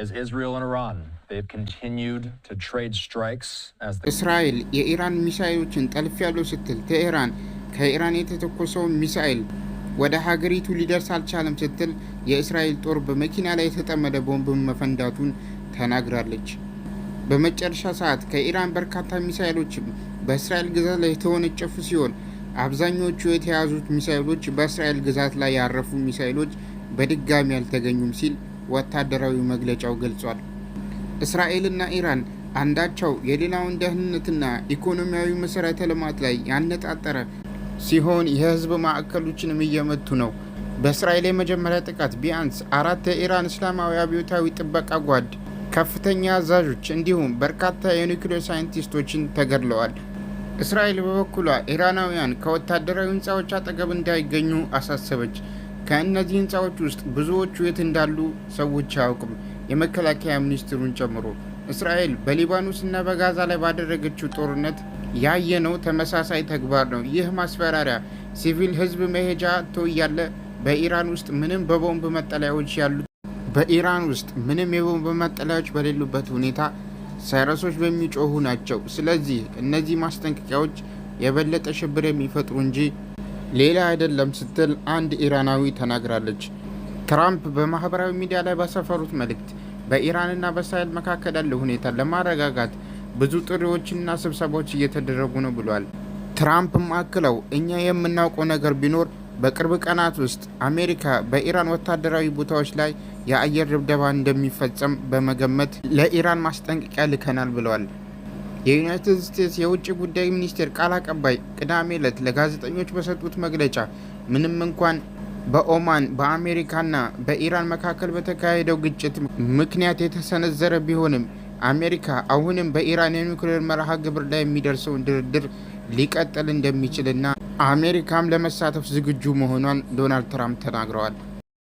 is Israel and Iran. They've continued to trade strikes as እስራኤል የኢራን ሚሳኤሎችን ጠልፊያለሁ ስትል ቴህራን ከኢራን የተተኮሰው ሚሳኤል ወደ ሀገሪቱ ሊደርስ አልቻለም ስትል የእስራኤል ጦር በመኪና ላይ የተጠመደ ቦምብ መፈንዳቱን ተናግራለች። በመጨረሻ ሰዓት ከኢራን በርካታ ሚሳኤሎች በእስራኤል ግዛት ላይ ተወነጨፉ ሲሆን አብዛኞቹ የተያዙት ሚሳኤሎች በእስራኤል ግዛት ላይ ያረፉ ሚሳኤሎች በድጋሚ አልተገኙም ሲል ወታደራዊ መግለጫው ገልጿል። እስራኤልና ኢራን አንዳቸው የሌላውን ደህንነትና ኢኮኖሚያዊ መሰረተ ልማት ላይ ያነጣጠረ ሲሆን የህዝብ ማዕከሎችንም እየመቱ ነው። በእስራኤል የመጀመሪያ ጥቃት ቢያንስ 4 የኢራን እስላማዊ አብዮታዊ ጥበቃ ጓድ ከፍተኛ አዛዦች እንዲሁም በርካታ የኒውክሌር ሳይንቲስቶችን ተገድለዋል። እስራኤል በበኩሏ ኢራናውያን ከወታደራዊ ህንፃዎች አጠገብ እንዳይገኙ አሳሰበች። ከእነዚህ ህንፃዎች ውስጥ ብዙዎቹ የት እንዳሉ ሰዎች አያውቁም፣ የመከላከያ ሚኒስትሩን ጨምሮ። እስራኤል በሊባኖስና በጋዛ ላይ ባደረገችው ጦርነት ያየነው ተመሳሳይ ተግባር ነው። ይህ ማስፈራሪያ ሲቪል ህዝብ መሄጃ አጥቶ እያለ በኢራን ውስጥ ምንም የቦምብ መጠለያዎች በሌሉበት ሁኔታ ሳይረሶች በሚጮሁ ናቸው። ስለዚህ እነዚህ ማስጠንቀቂያዎች የበለጠ ሽብር የሚፈጥሩ እንጂ ሌላ አይደለም ስትል አንድ ኢራናዊ ተናግራለች። ትራምፕ በማህበራዊ ሚዲያ ላይ ባሰፈሩት መልእክት በኢራንና በእስራኤል መካከል ያለው ሁኔታ ለማረጋጋት ብዙ ጥሪዎችና ስብሰባዎች እየተደረጉ ነው ብሏል። ትራምፕም አክለው እኛ የምናውቀው ነገር ቢኖር በቅርብ ቀናት ውስጥ አሜሪካ በኢራን ወታደራዊ ቦታዎች ላይ የአየር ድብደባ እንደሚፈጸም በመገመት ለኢራን ማስጠንቀቂያ ልከናል ብለዋል። የዩናይትድ ስቴትስ የውጭ ጉዳይ ሚኒስቴር ቃል አቀባይ ቅዳሜ ዕለት ለጋዜጠኞች በሰጡት መግለጫ ምንም እንኳን በኦማን በአሜሪካና በኢራን መካከል በተካሄደው ግጭት ምክንያት የተሰነዘረ ቢሆንም አሜሪካ አሁንም በኢራን የኒውክሌር መርሃ ግብር ላይ የሚደርሰውን ድርድር ሊቀጥል እንደሚችልና አሜሪካም ለመሳተፍ ዝግጁ መሆኗን ዶናልድ ትራምፕ ተናግረዋል።